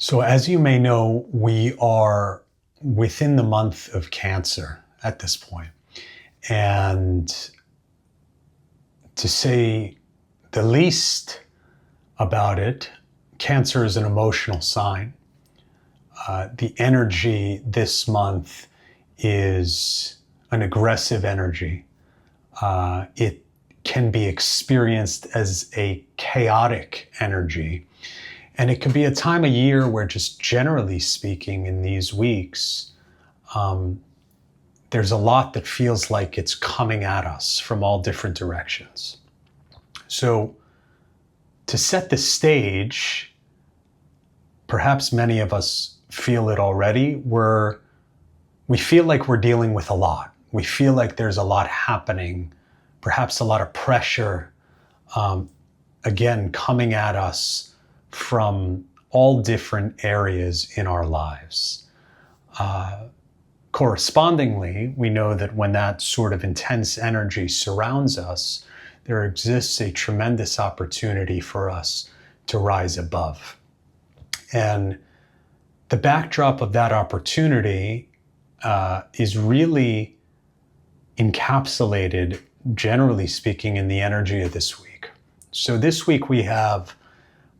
So, as you may know, we are within the month of Cancer at this point. And to say the least about it, Cancer is an emotional sign. The energy this month is an aggressive energy. It can be experienced as a chaotic energy. And it can be a time of year where, just generally speaking, in these weeks, there's a lot that feels like it's coming at us from all different directions. So, to set the stage, perhaps many of us feel it already, we feel like we're dealing with a lot. We feel like there's a lot happening, perhaps a lot of pressure, again, coming at us from all different areas in our lives. Correspondingly, we know that when that sort of intense energy surrounds us, there exists a tremendous opportunity for us to rise above. And the backdrop of that opportunity is really encapsulated, generally speaking, in the energy of this week. So this week we have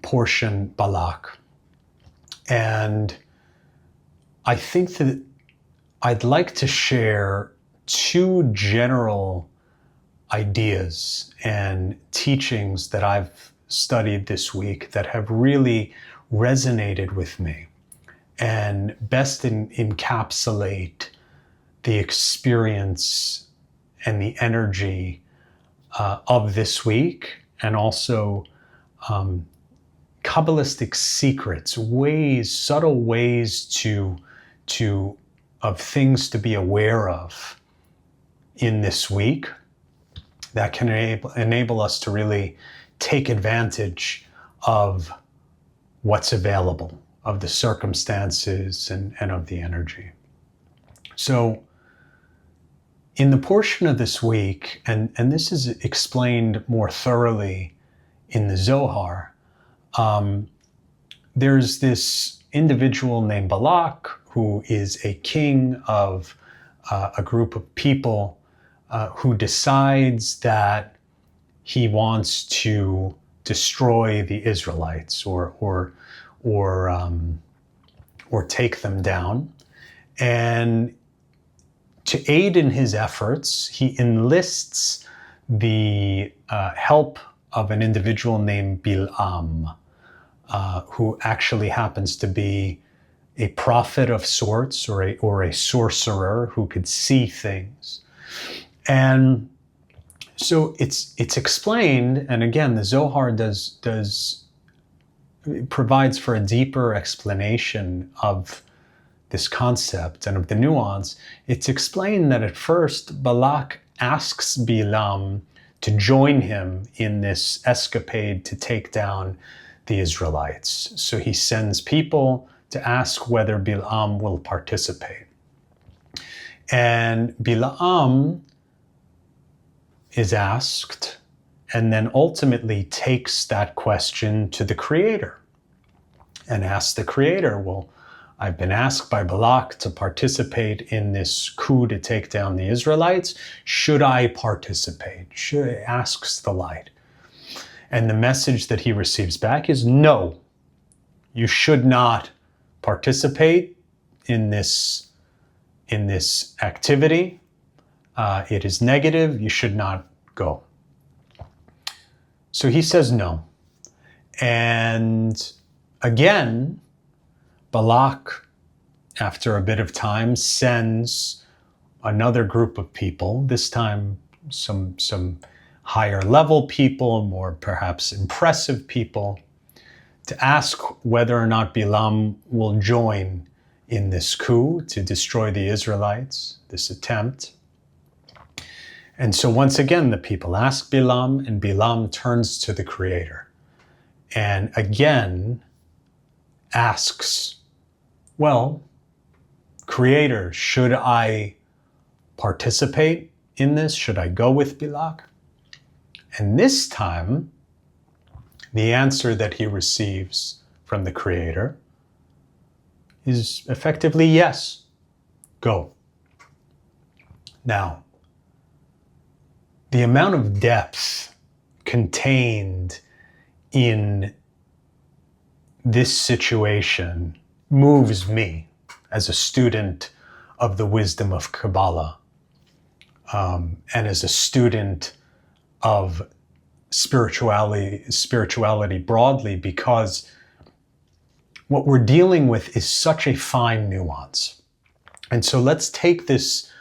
portion Balak. And I think that I'd like to share two general ideas and teachings that I've studied this week that have really resonated with me and best encapsulate the experience and the energy of this week, and also Kabbalistic secrets, subtle ways of things to be aware of in this week that can enable us to really take advantage of what's available, of the circumstances and of the energy. So in the portion of this week, and this is explained more thoroughly in the Zohar, there's this individual named Balak who is a king of a group of people who decides that he wants to destroy the Israelites or take them down. And to aid in his efforts, he enlists the help of an individual named Bilaam, who actually happens to be a prophet of sorts, or a sorcerer who could see things. And so it's explained, and again, the Zohar provides for a deeper explanation of this concept and of the nuance. It's explained that at first Balak asks Bilam to join him in this escapade to take down the Israelites. So he sends people to ask whether Bilam will participate. And Bilam is asked, and then ultimately takes that question to the Creator and asks the Creator, well, I've been asked by Balak to participate in this coup to take down the Israelites. Should I participate? Asks the light. And the message that he receives back is, no, you should not participate in this activity. It is negative. You should not go. So he says no. And again, Balak, after a bit of time, sends another group of people, this time some higher level people, more perhaps impressive people, to ask whether or not Bilam will join in this coup to destroy the Israelites, this attempt. And so once again, the people ask Bilam, and Bilam turns to the Creator and again asks, well, Creator, should I participate in this? Should I go with Balak? And this time, the answer that he receives from the Creator is effectively yes, go. Now, the amount of depth contained in this situation moves me as a student of the wisdom of Kabbalah, and as a student of spirituality broadly, because what we're dealing with is such a fine nuance. And so let's take this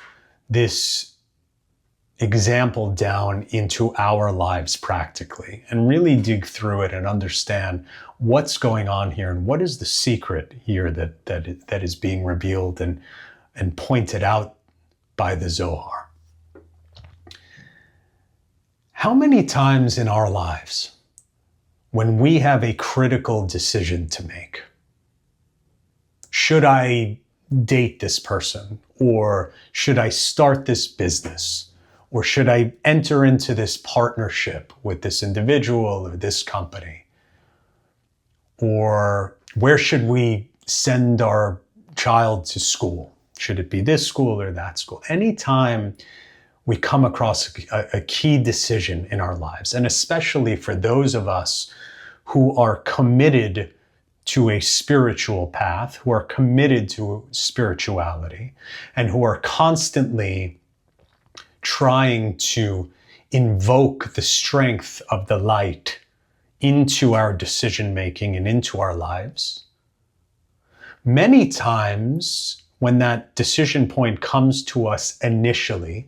example down into our lives practically and really dig through it and understand what's going on here and what is the secret here that is being revealed and pointed out by the Zohar. How many times in our lives, when we have a critical decision to make, should I date this person, or should I start this business, or should I enter into this partnership with this individual or this company, or where should we send our child to school? Should it be this school or that school? Anytime we come across a key decision in our lives, and especially for those of us who are committed to a spiritual path, who are committed to spirituality, and who are constantly trying to invoke the strength of the light into our decision making and into our lives, many times when that decision point comes to us initially,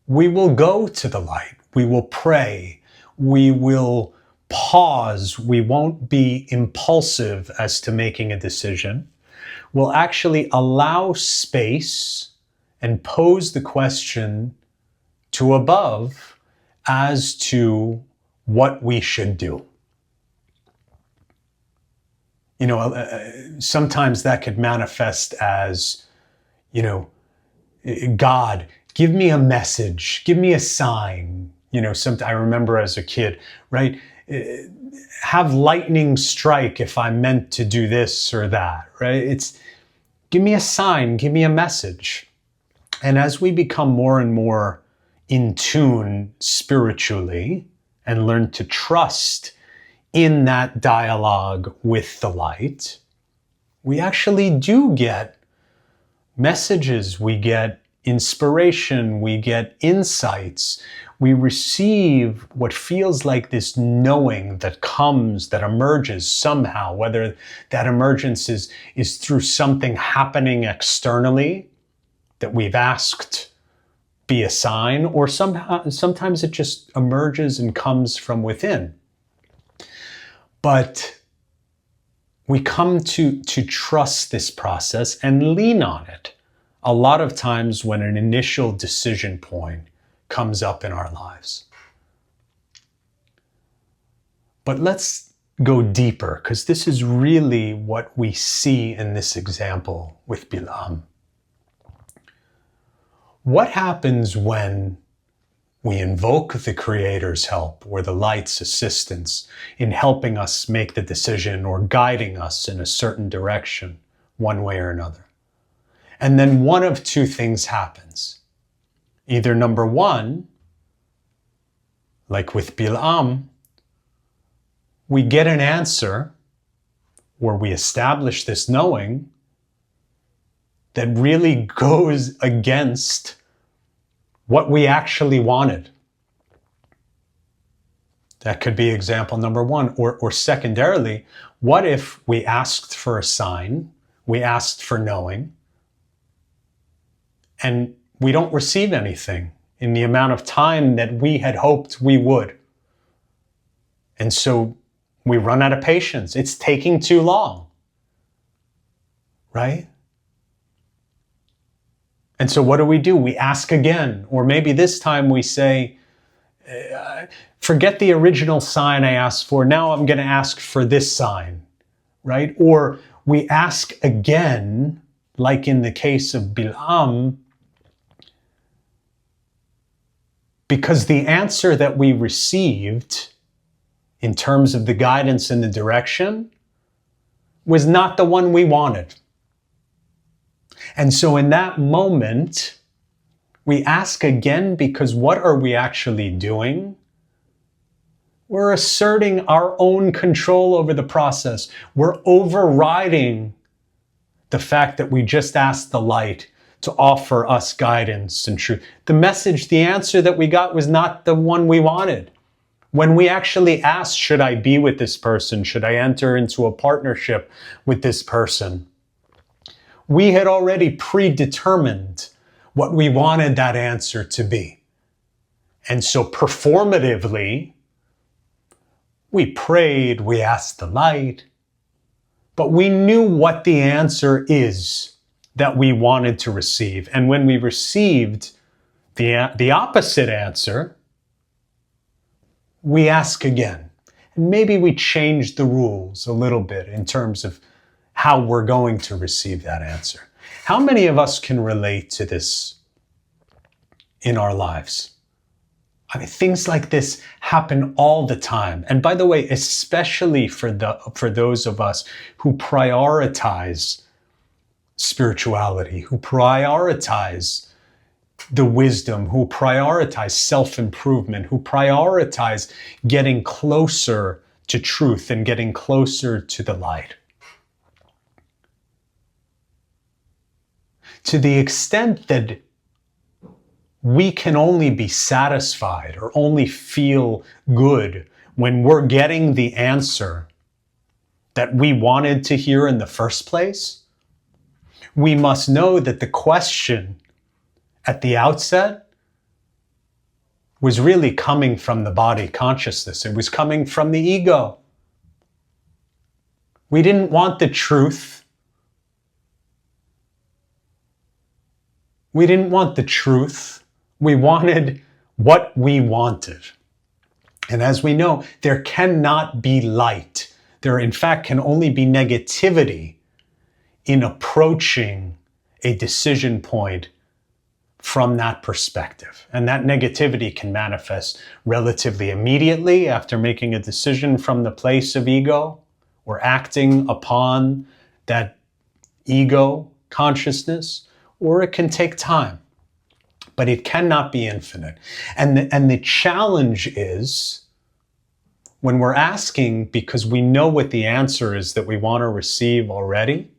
we will go to the light, we will pray, we will pause, we won't be impulsive as to making a decision. We'll actually allow space and pose the question to above as to what we should do. You know, sometimes that could manifest as, you know, God, give me a message, give me a sign. You know, I remember as a kid, right? Have lightning strike if I'm meant to do this or that, right? It's give me a sign, give me a message. And as we become more and more in tune spiritually and learn to trust in that dialogue with the light, we actually do get messages, we get inspiration, we get insights, we receive what feels like this knowing that comes, that emerges somehow, whether that emergence is through something happening externally that we've asked be a sign, or sometimes it just emerges and comes from within. But we come to trust this process and lean on it a lot of times when an initial decision point comes up in our lives. But let's go deeper, because this is really what we see in this example with Bilaam. What happens when we invoke the Creator's help or the light's assistance in helping us make the decision or guiding us in a certain direction, one way or another? And then one of two things happens. Either number one, like with Bilaam, we get an answer, or we establish this knowing that really goes against what we actually wanted. That could be example number one. Or secondarily, what if we asked for a sign, we asked for knowing, and we don't receive anything in the amount of time that we had hoped we would? And so we run out of patience. It's taking too long, right? And so what do? We ask again, or maybe this time we say, forget the original sign I asked for, now I'm going to ask for this sign, right? Or we ask again, like in the case of Bilaam, because the answer that we received in terms of the guidance and the direction was not the one we wanted. And so in that moment, we ask again, because what are we actually doing? We're asserting our own control over the process. We're overriding the fact that we just asked the light to offer us guidance and truth. The message, the answer that we got was not the one we wanted. When we actually asked, should I be with this person? Should I enter into a partnership with this person? We had already predetermined what we wanted that answer to be. And so performatively, we prayed, we asked the light, but we knew what the answer is that we wanted to receive. And when we received the opposite answer, we ask again. And maybe we change the rules a little bit in terms of how we're going to receive that answer. How many of us can relate to this in our lives? I mean, things like this happen all the time. And by the way, especially for those of us who prioritize spirituality, who prioritize the wisdom, who prioritize self-improvement, who prioritize getting closer to truth and getting closer to the light. To the extent that we can only be satisfied or only feel good when we're getting the answer that we wanted to hear in the first place, we must know that the question at the outset was really coming from the body consciousness. It was coming from the ego. We didn't want the truth. We didn't want the truth. We wanted what we wanted. And as we know, there cannot be light. There, in fact, can only be negativity in approaching a decision point from that perspective. And that negativity can manifest relatively immediately after making a decision from the place of ego or acting upon that ego consciousness, or it can take time. But it cannot be infinite. And the challenge is when we're asking because we know what the answer is that we want to receive already,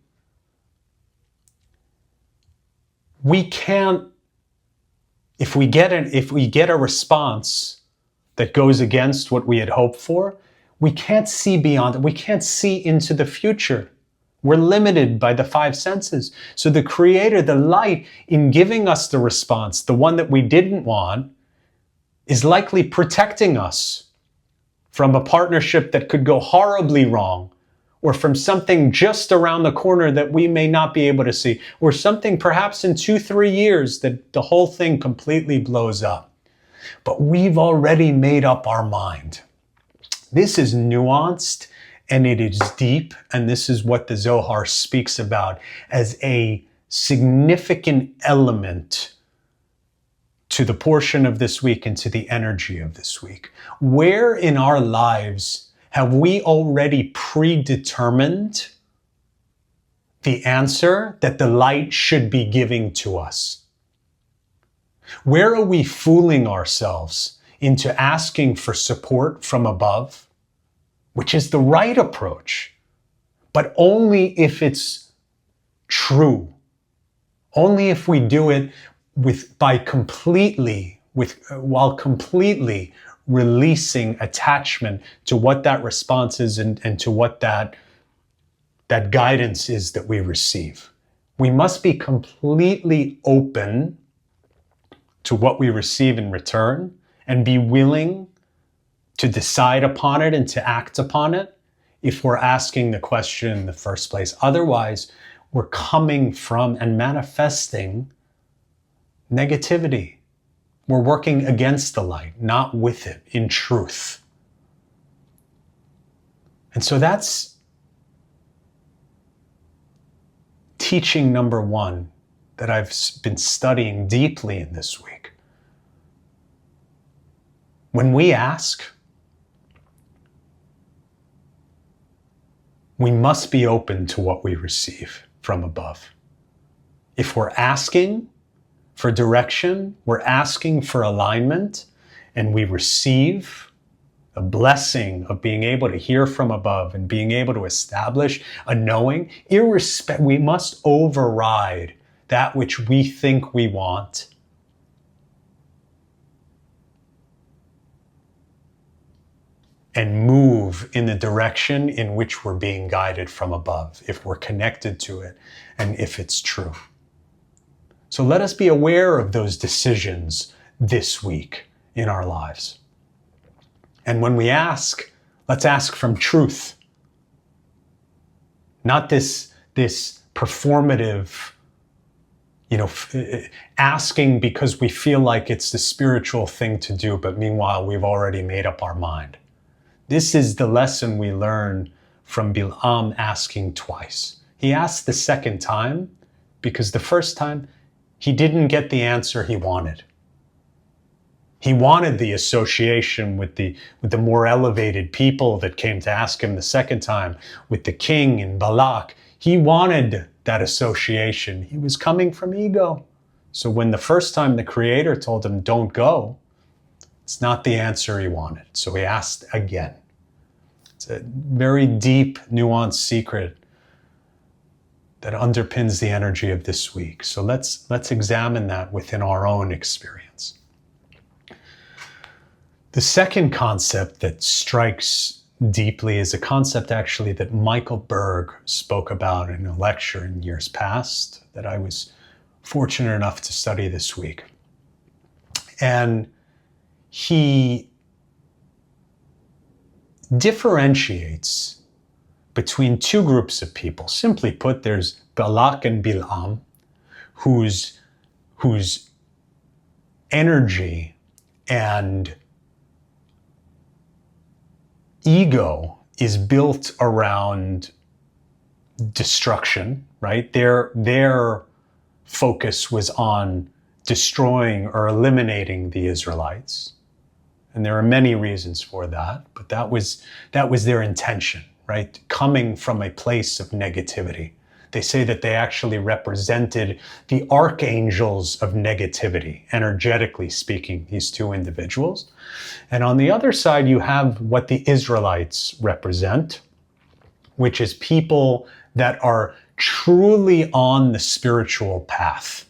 we can't, if we get a response that goes against what we had hoped for, we can't see beyond it. We can't see into the future. We're limited by the five senses. So the Creator, the light, in giving us the response, the one that we didn't want, is likely protecting us from a partnership that could go horribly wrong, or from something just around the corner that we may not be able to see, or something perhaps in 2-3 years that the whole thing completely blows up. But we've already made up our mind. This is nuanced. And it is deep, and this is what the Zohar speaks about as a significant element to the portion of this week and to the energy of this week. Where in our lives have we already predetermined the answer that the light should be giving to us? Where are we fooling ourselves into asking for support from above? Which is the right approach, but only if it's true. Only if we do it while completely releasing attachment to what that response is and to what that guidance is that we receive. We must be completely open to what we receive in return and be willing to decide upon it and to act upon it if we're asking the question in the first place. Otherwise, we're coming from and manifesting negativity. We're working against the light, not with it, in truth. And so that's teaching number one that I've been studying deeply in this week. When we ask, we must be open to what we receive from above. If we're asking for direction, we're asking for alignment, and we receive a blessing of being able to hear from above and being able to establish a knowing, we must override that which we think we want and move in the direction in which we're being guided from above, if we're connected to it and if it's true. So let us be aware of those decisions this week in our lives. And when we ask, let's ask from truth. Not this performative, asking because we feel like it's the spiritual thing to do, but meanwhile we've already made up our mind. This is the lesson we learn from Bilaam asking twice. He asked the second time because the first time he didn't get the answer he wanted. He wanted the association with the more elevated people that came to ask him the second time, with the king and Balak. He wanted that association. He was coming from ego. So when the first time the Creator told him, don't go, it's not the answer he wanted. So he asked again. It's a very deep, nuanced secret that underpins the energy of this week. So let's examine that within our own experience. The second concept that strikes deeply is a concept actually that Michael Berg spoke about in a lecture in years past that I was fortunate enough to study this week. And he differentiates between two groups of people. Simply put, there's Balak and Bilaam, whose energy and ego is built around destruction, right? Their focus was on destroying or eliminating the Israelites. And there are many reasons for that, but that was their intention, right? Coming from a place of negativity. They say that they actually represented the archangels of negativity, energetically speaking, these two individuals. And on the other side, you have what the Israelites represent, which is people that are truly on the spiritual path,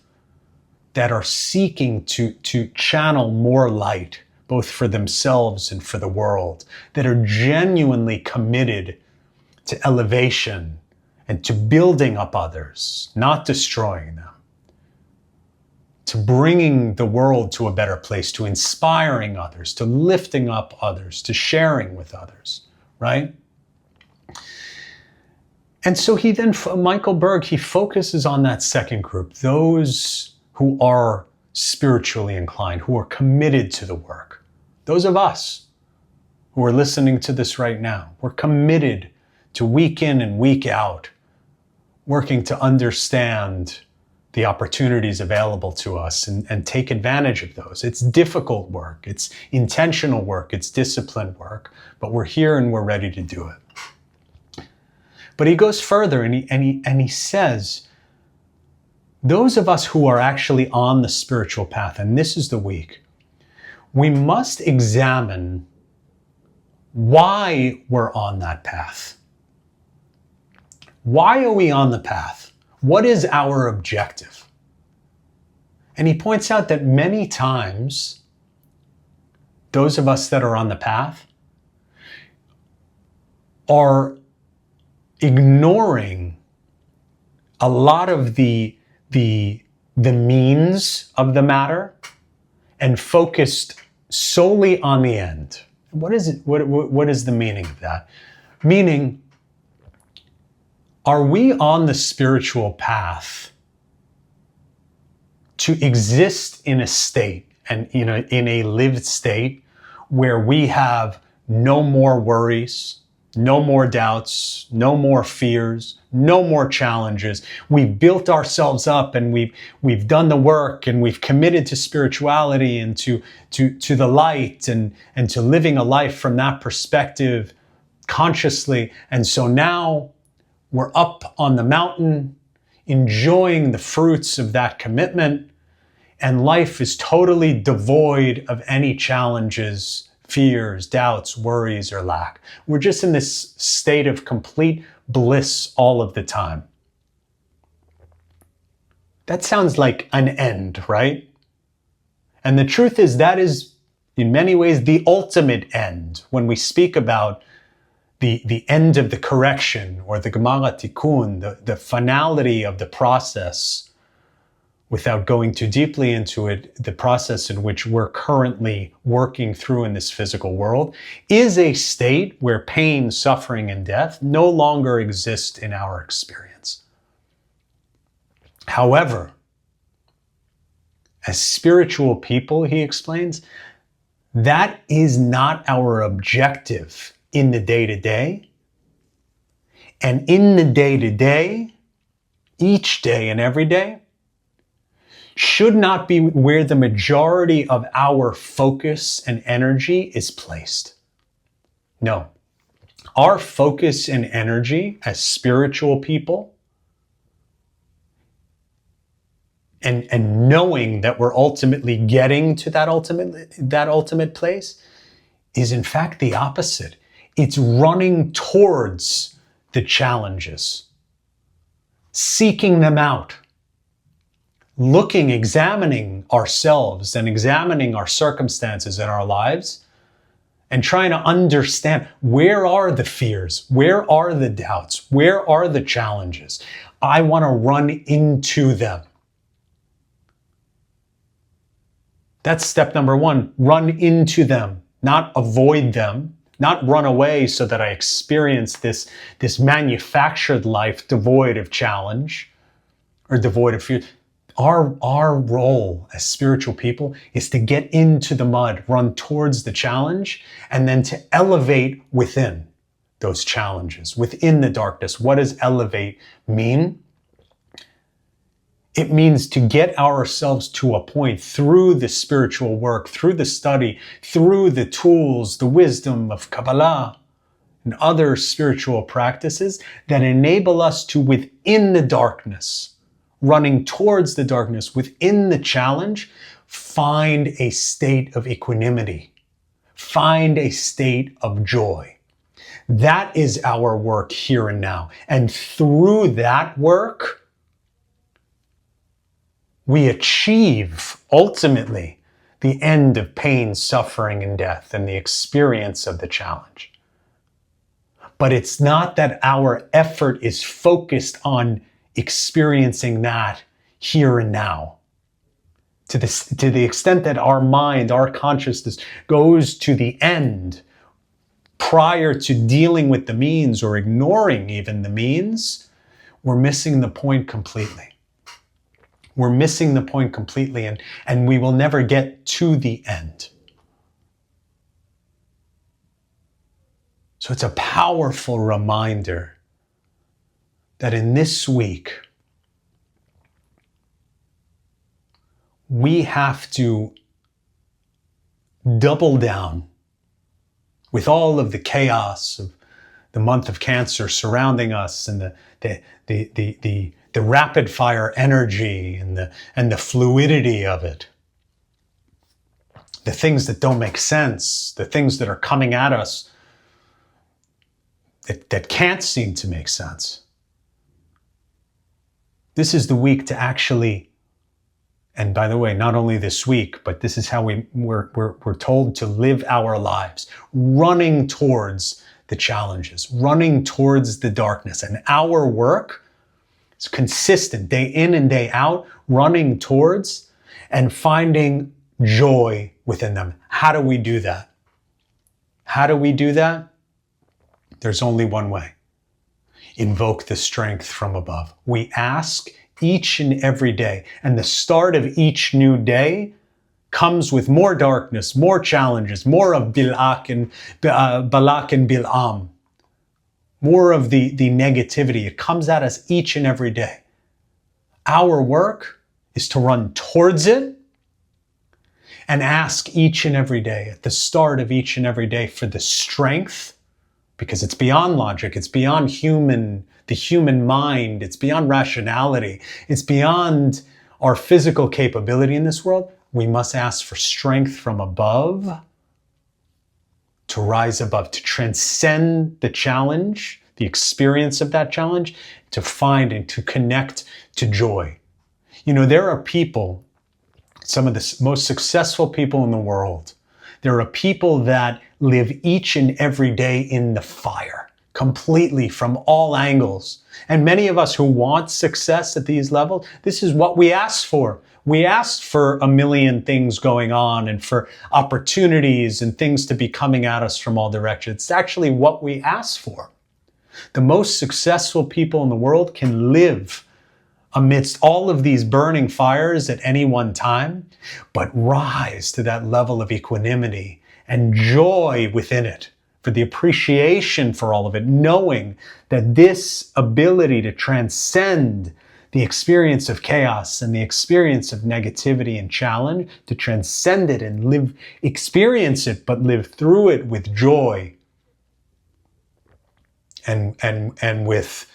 that are seeking to channel more light, both for themselves and for the world, that are genuinely committed to elevation and to building up others, not destroying them, to bringing the world to a better place, to inspiring others, to lifting up others, to sharing with others, right? And so Michael Berg, he focuses on that second group, those who are spiritually inclined, who are committed to the work. Those of us who are listening to this right now, we're committed to week in and week out, working to understand the opportunities available to us and take advantage of those. It's difficult work, it's intentional work, it's disciplined work, but we're here and we're ready to do it. But he goes further and he says, those of us who are actually on the spiritual path, and this is the week, we must examine why we're on that path. Why are we on the path? What is our objective? And he points out that many times, those of us that are on the path are ignoring a lot of the means of the matter and focused solely on the end. What is it? What is the meaning of that? Meaning, are we on the spiritual path to exist in a state and in a lived state where we have no more worries, no more doubts, no more fears, no more challenges? We've built ourselves up and we've done the work and we've committed to spirituality and to the light and to living a life from that perspective consciously. And so now We're up on the mountain, enjoying the fruits of that commitment, and life is totally devoid of any challenges, fears, doubts, worries, or lack. We're just in this state of complete bliss all of the time. That sounds like an end, right? And the truth is that is, in many ways, the ultimate end. When we speak about the end of the correction, or the Gemara Tikkun, the finality of the process, without going too deeply into it, the process in which we're currently working through in this physical world, is a state where pain, suffering, and death no longer exist in our experience. However, as spiritual people, he explains, that is not our objective in the day-to-day. And in the day-to-day, each day and every day, should not be where the majority of our focus and energy is placed. No. Our focus and energy as spiritual people, and knowing that we're ultimately getting to that ultimate place, is in fact the opposite. It's running towards the challenges, seeking them out, examining ourselves and examining our circumstances in our lives, and trying to understand, where are the fears? Where are the doubts? Where are the challenges? I want to run into them. That's step number one. Run into them, not avoid them, not run away so that I experience this manufactured life devoid of challenge or devoid of fear. Our role as spiritual people is to get into the mud, run towards the challenge, and then to elevate within those challenges, within the darkness. What does elevate mean? It means to get ourselves to a point through the spiritual work, through the study, through the tools, the wisdom of Kabbalah and other spiritual practices that enable us to, within the darkness, running towards the darkness, within the challenge, find a state of equanimity, find a state of joy. That is our work here and now. And through that work, we achieve, ultimately, the end of pain, suffering, and death, and the experience of the challenge. But it's not that our effort is focused on experiencing that here and now. To the extent that our mind, our consciousness goes to the end prior to dealing with the means, or ignoring even the means, we're missing the point completely. We're missing the point completely, and we will never get to the end. So it's a powerful reminder that in this week, we have to double down with all of the chaos of the month of Cancer surrounding us, and the rapid fire energy and the fluidity of it. The things that don't make sense, the things that are coming at us that can't seem to make sense. This is the week to actually, and by the way, not only this week, but this is how we're told to live our lives, running towards the challenges, running towards the darkness. And our work is consistent, day in and day out, running towards and finding joy within them. How do we do that? How do we do that? There's only one way. Invoke the strength from above. We ask each and every day, and the start of each new day comes with more darkness, more challenges, more of Balak and Bilaam, more of the negativity. It comes at us each and every day. Our work is to run towards it and ask each and every day, at the start of each and every day, for the strength, because it's beyond logic, it's beyond human the human mind. It's beyond rationality. It's beyond our physical capability in this world. We must ask for strength from above to rise above, to transcend the challenge, the experience of that challenge, to find and to connect to joy. You know, there are people, some of the most successful people in the world, there are people that live each and every day in the fire, completely from all angles. And many of us who want success at these levels, this is what we ask for. We asked for a million things going on and for opportunities and things to be coming at us from all directions. It's actually what we asked for. The most successful people in the world can live amidst all of these burning fires at any one time, but rise to that level of equanimity and joy within it, for the appreciation for all of it, knowing that this ability to transcend the experience of chaos and the experience of negativity and challenge, to transcend it and experience it, but live through it with joy and with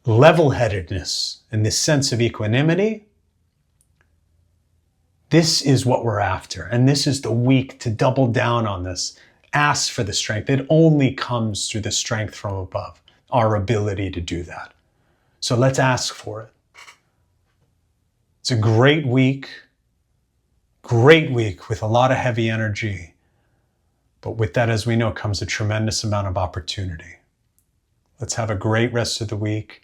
level-headedness and this sense of equanimity. This is what we're after. And this is the week to double down on this. Ask for the strength. It only comes through the strength from above, our ability to do that. So let's ask for it. It's a great week with a lot of heavy energy. But with that, as we know, comes a tremendous amount of opportunity. Let's have a great rest of the week.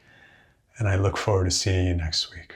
And I look forward to seeing you next week.